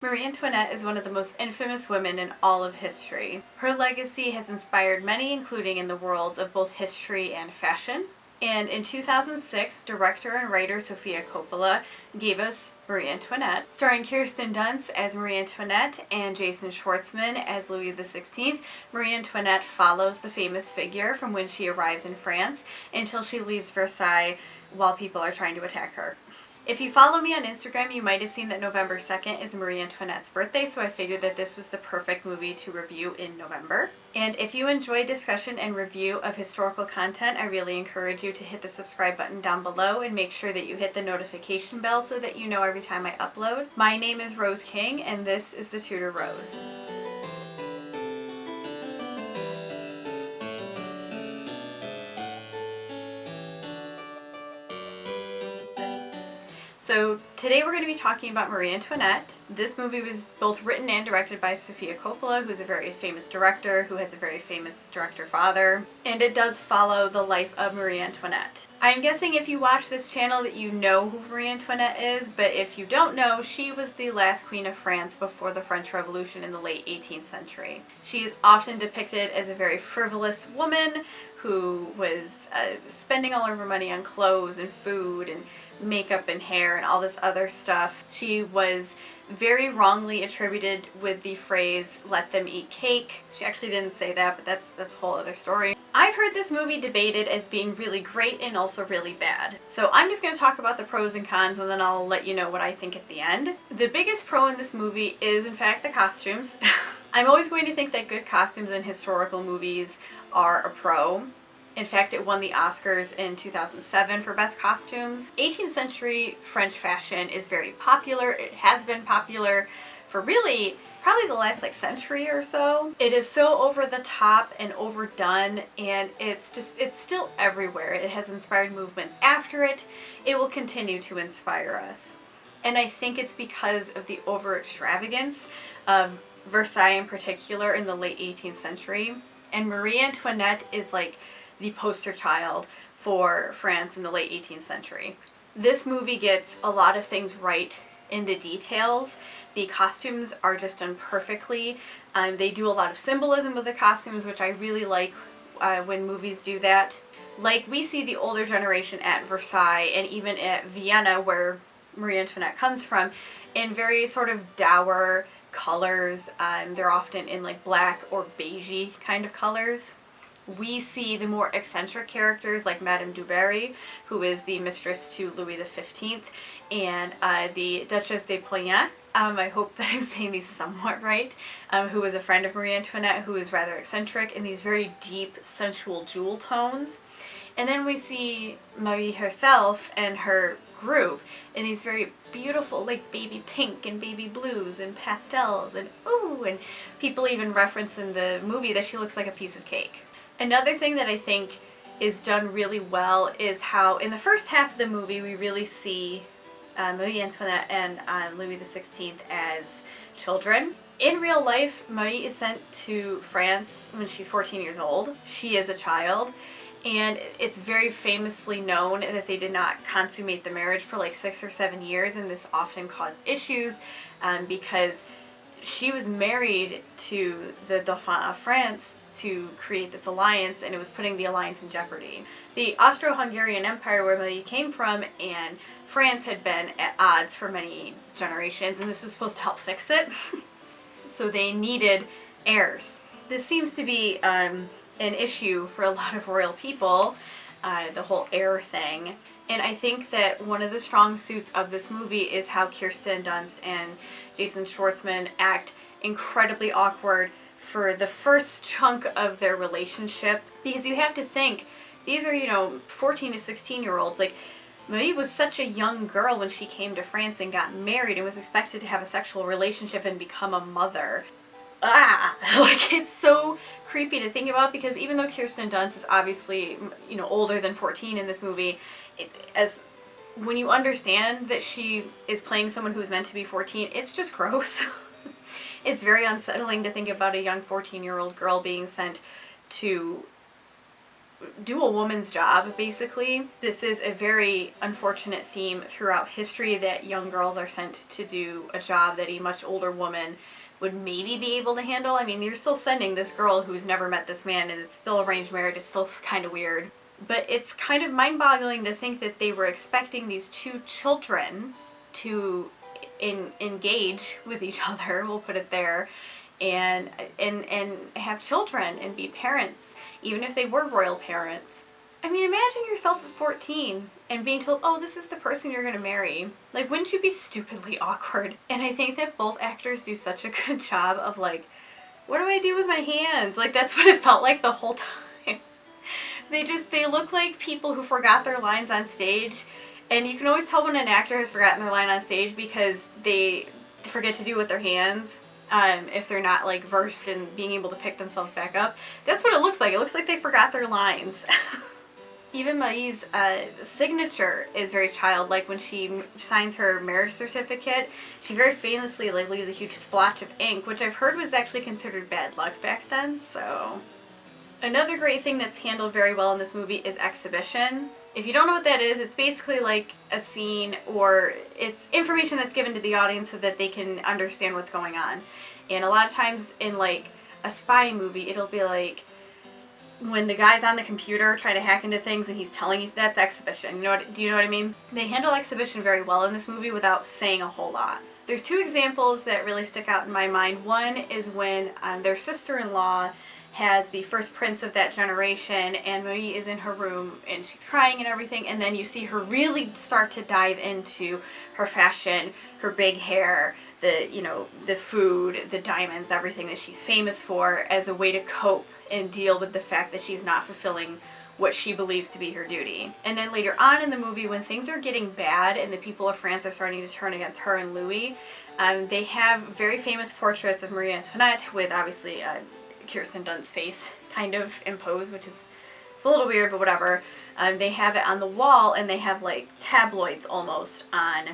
Marie Antoinette is one of the most infamous women in all of history. Her legacy has inspired many, including in the worlds of both history and fashion. And in 2006, director and writer Sofia Coppola gave us Marie Antoinette, starring Kirsten Dunst as Marie Antoinette and Jason Schwartzman as Louis XVI. Marie Antoinette follows the famous figure from when she arrives in France until she leaves Versailles while people are trying to attack her. If you follow me on Instagram, you might have seen that November 2nd is Marie Antoinette's birthday, so I figured that this was the perfect movie to review in November. And if you enjoy discussion and review of historical content, I really encourage you to hit the subscribe button down below and make sure that you hit the notification bell so that you know every time I upload. My name is Rose King, and this is the Tudor Rose. So today we're going to be talking about Marie Antoinette. This movie was both written and directed by Sofia Coppola, who's a very famous director, who has a very famous director father, and it does follow the life of Marie Antoinette. I'm guessing if you watch this channel that you know who Marie Antoinette is, but if you don't know, she was the last queen of France before the French Revolution in the late 18th century. She is often depicted as a very frivolous woman who was spending all of her money on clothes and food and makeup and hair and all this other stuff. She was very wrongly attributed with the phrase, "let them eat cake." She actually didn't say that, but that's a whole other story. I've heard this movie debated as being really great and also really bad. So I'm just going to talk about the pros and cons, and then I'll let you know what I think at the end. The biggest pro in this movie is, in fact, the costumes. I'm always going to think that good costumes in historical movies are a pro. In fact, it won the Oscars in 2007 for Best Costumes. 18th century French fashion is very popular. It has been popular for really probably the last century or so. It is so over the top and overdone, and it's still everywhere. It has inspired movements after it. It will continue to inspire us. And I think it's because of the over extravagance of Versailles in particular in the late 18th century. And Marie Antoinette is like the poster child for France in the late 18th century. This movie gets a lot of things right in the details. The costumes are just done perfectly. They do a lot of symbolism with the costumes, which I really like when movies do that. Like, we see the older generation at Versailles and even at Vienna, where Marie Antoinette comes from, in very sort of dour colors. They're often in black or beigey kind of colors. We see the more eccentric characters like Madame du Barry, who is the mistress to Louis XV, and the Duchesse de Poignant, I hope that I'm saying these somewhat right, who was a friend of Marie Antoinette, who is rather eccentric in these very deep, sensual jewel tones. And then we see Marie herself and her group in these very beautiful, baby pink and baby blues and pastels and ooh, and people even reference in the movie that she looks like a piece of cake. Another thing that I think is done really well is how in the first half of the movie we really see Marie Antoinette and Louis XVI as children. In real life, Marie is sent to France when she's 14 years old. She is a child, and it's very famously known that they did not consummate the marriage for 6 or 7 years, and this often caused issues because she was married to the Dauphin of France to create this alliance, and it was putting the alliance in jeopardy. The Austro-Hungarian Empire, where Marie came from, and France had been at odds for many generations, and this was supposed to help fix it. So they needed heirs. This seems to be an issue for a lot of royal people, the whole heir thing. And I think that one of the strong suits of this movie is how Kirsten Dunst and Jason Schwartzman act incredibly awkward for the first chunk of their relationship, because you have to think these are 14 to 16-year-olds. Marie was such a young girl when she came to France and got married and was expected to have a sexual relationship and become a mother. It's so creepy to think about, because even though Kirsten Dunst is obviously older than 14 in this movie, when you understand that she is playing someone who's meant to be 14, it's just gross. It's very unsettling to think about a young 14-year-old girl being sent to do a woman's job, basically. This is a very unfortunate theme throughout history, that young girls are sent to do a job that a much older woman would maybe be able to handle. I mean, you're still sending this girl who's never met this man, and it's still arranged marriage. It's still kind of weird. But it's kind of mind-boggling to think that they were expecting these two children to engage with each other, we'll put it there, and have children and be parents, even if they were royal parents. I mean, imagine yourself at 14 and being told, oh, this is the person you're going to marry. Like, wouldn't you be stupidly awkward? And I think that both actors do such a good job of, like, what do I do with my hands? Like, that's what it felt like the whole time. They look like people who forgot their lines on stage. And you can always tell when an actor has forgotten their line on stage because they forget to do it with their hands. If they're not, like, versed in being able to pick themselves back up. That's what it looks like. It looks like they forgot their lines. Even Marie's signature is very childlike. When she signs her marriage certificate, she very famously, like, leaves a huge splotch of ink, which I've heard was actually considered bad luck back then, so... Another great thing that's handled very well in this movie is exhibition. If you don't know what that is, it's basically like a scene, or it's information that's given to the audience so that they can understand what's going on. And a lot of times in, like, a spy movie, it'll be like when the guy's on the computer trying to hack into things and he's telling you, that's exhibition. Do you know what I mean? They handle exhibition very well in this movie without saying a whole lot. There's two examples that really stick out in my mind. One is when their sister-in-law has the first prince of that generation, and Marie is in her room and she's crying and everything, and then you see her really start to dive into her fashion, her big hair, the food, the diamonds, everything that she's famous for, as a way to cope and deal with the fact that she's not fulfilling what she believes to be her duty. And then later on in the movie, when things are getting bad and the people of France are starting to turn against her and Louis, they have very famous portraits of Marie Antoinette with, obviously, Kirsten Dunst's face kind of imposed, which is, it's a little weird, but whatever. They have it on the wall, and they have, like, tabloids almost on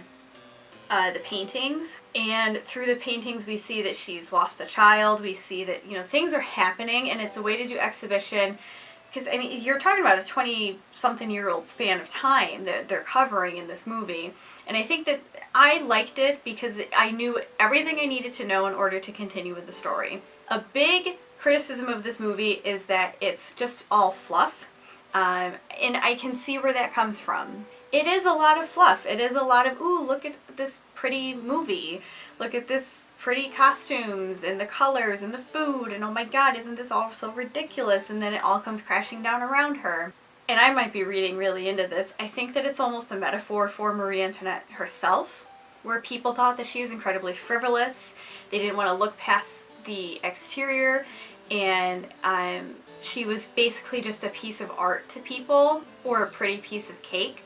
the paintings. And through the paintings we see that she's lost a child. We see that, things are happening, and it's a way to do exhibition. Because, I mean, you're talking about a 20-something-year-old span of time that they're covering in this movie. And I think that I liked it because I knew everything I needed to know in order to continue with the story. A big criticism of this movie is that it's just all fluff, and I can see where that comes from. It is a lot of fluff. It is a lot of, ooh, look at this pretty movie. Look at this pretty costumes and the colors and the food, and oh my god, isn't this all so ridiculous? And then it all comes crashing down around her. And I might be reading really into this. I think that it's almost a metaphor for Marie Antoinette herself, where people thought that she was incredibly frivolous. They didn't want to look past the exterior, and she was basically just a piece of art to people, or a pretty piece of cake,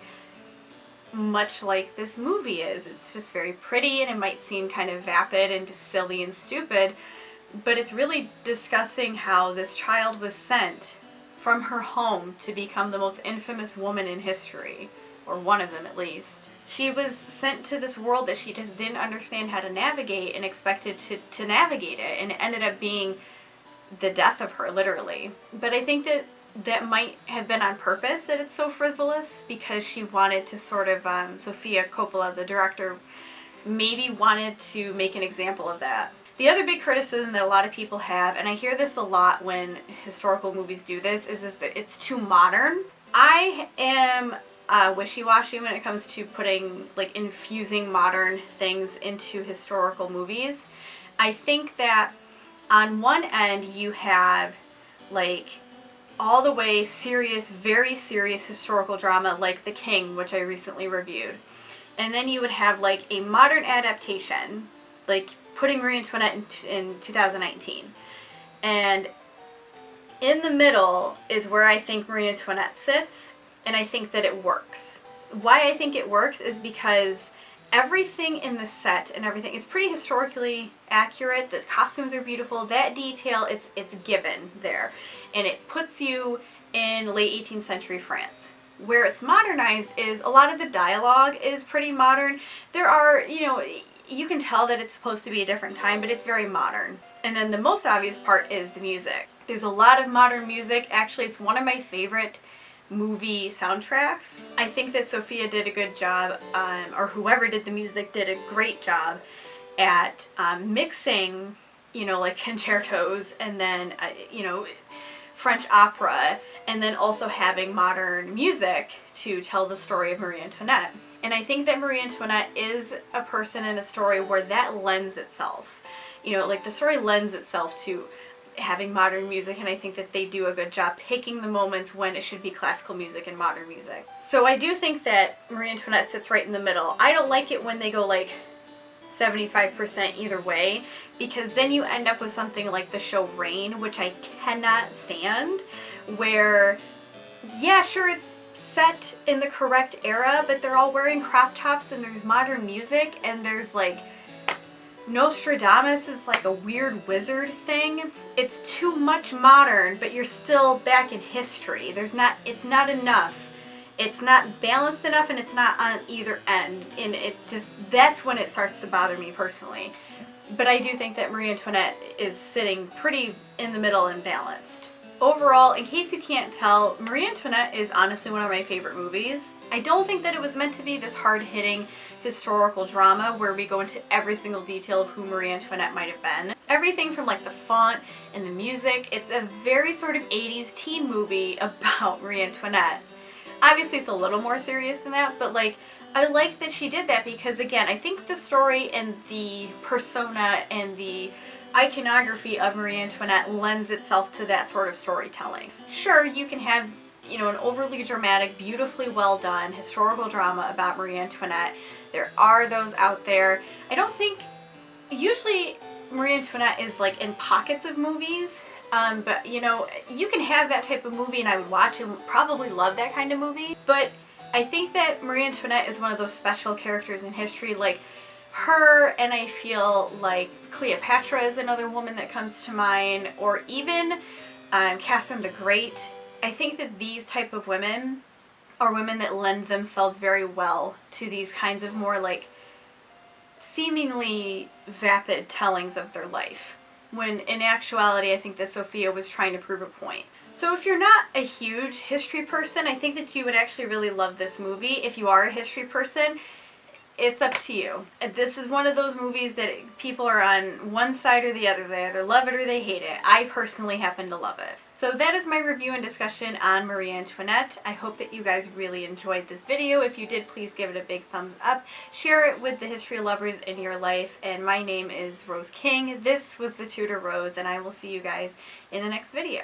much like this movie is. It's just very pretty, and it might seem kind of vapid and just silly and stupid, but it's really discussing how this child was sent from her home to become the most infamous woman in history, or one of them at least. She was sent to this world that she just didn't understand how to navigate, and expected to navigate it, and it ended up being the death of her, literally. But I think that might have been on purpose, that it's so frivolous, because she wanted to sort of, Sofia Coppola, the director, maybe wanted to make an example of that. The other big criticism that a lot of people have, and I hear this a lot when historical movies do this, is that it's too modern. I am wishy-washy when it comes to putting, like, infusing modern things into historical movies. I think that on one end you have, like, all the way serious, very serious historical drama like The King, which I recently reviewed. And then you would have, like, a modern adaptation, like putting Marie Antoinette in 2019. And in the middle is where I think Marie Antoinette sits, and I think that it works. Why I think it works is because everything in the set and everything is pretty historically accurate. The costumes are beautiful. That detail, it's given there. And it puts you in late 18th century France. Where it's modernized is a lot of the dialogue is pretty modern. There are, you can tell that it's supposed to be a different time, but it's very modern. And then the most obvious part is the music. There's a lot of modern music. Actually, it's one of my favorite movie soundtracks. I think that Sophia did a good job, or whoever did the music did a great job at mixing, you know, like concertos and then, you know, French opera, and then also having modern music to tell the story of Marie Antoinette. And I think that Marie Antoinette is a person in a story where that lends itself. You know, like the story lends itself to having modern music, and I think that they do a good job picking the moments when it should be classical music and modern music. So I do think that Marie Antoinette sits right in the middle. I don't like it when they go like 75% either way, because then you end up with something like the show Reign, which I cannot stand, where, yeah, sure, it's set in the correct era, but they're all wearing crop tops and there's modern music and there's like Nostradamus is like a weird wizard thing. It's too much modern, but you're still back in history. It's not enough. It's not balanced enough, and it's not on either end. And it just, that's when it starts to bother me personally. But I do think that Marie Antoinette is sitting pretty in the middle and balanced. Overall, in case you can't tell, Marie Antoinette is honestly one of my favorite movies. I don't think that it was meant to be this hard-hitting historical drama where we go into every single detail of who Marie Antoinette might have been. Everything from like the font and the music, it's a very sort of 80s teen movie about Marie Antoinette. Obviously it's a little more serious than that, but like I like that she did that because again, I think the story and the persona and the iconography of Marie Antoinette lends itself to that sort of storytelling. Sure, you can have, you know, an overly dramatic, beautifully well done historical drama about Marie Antoinette. There are those out there. I don't think, usually Marie Antoinette is like in pockets of movies, but you know, you can have that type of movie and I would watch and probably love that kind of movie. But I think that Marie Antoinette is one of those special characters in history, like her, and I feel like Cleopatra is another woman that comes to mind, or even Catherine the Great. I think that these type of women are women that lend themselves very well to these kinds of more like seemingly vapid tellings of their life, when in actuality I think that Sophia was trying to prove a point. So if you're not a huge history person, I think that you would actually really love this movie. If you are a history person, it's up to you. This is one of those movies that people are on one side or the other. They either love it or they hate it. I personally happen to love it. So that is my review and discussion on Marie Antoinette. I hope that you guys really enjoyed this video. If you did, please give it a big thumbs up. Share it with the history lovers in your life. And my name is Rose King. This was the Tudor Rose, and I will see you guys in the next video.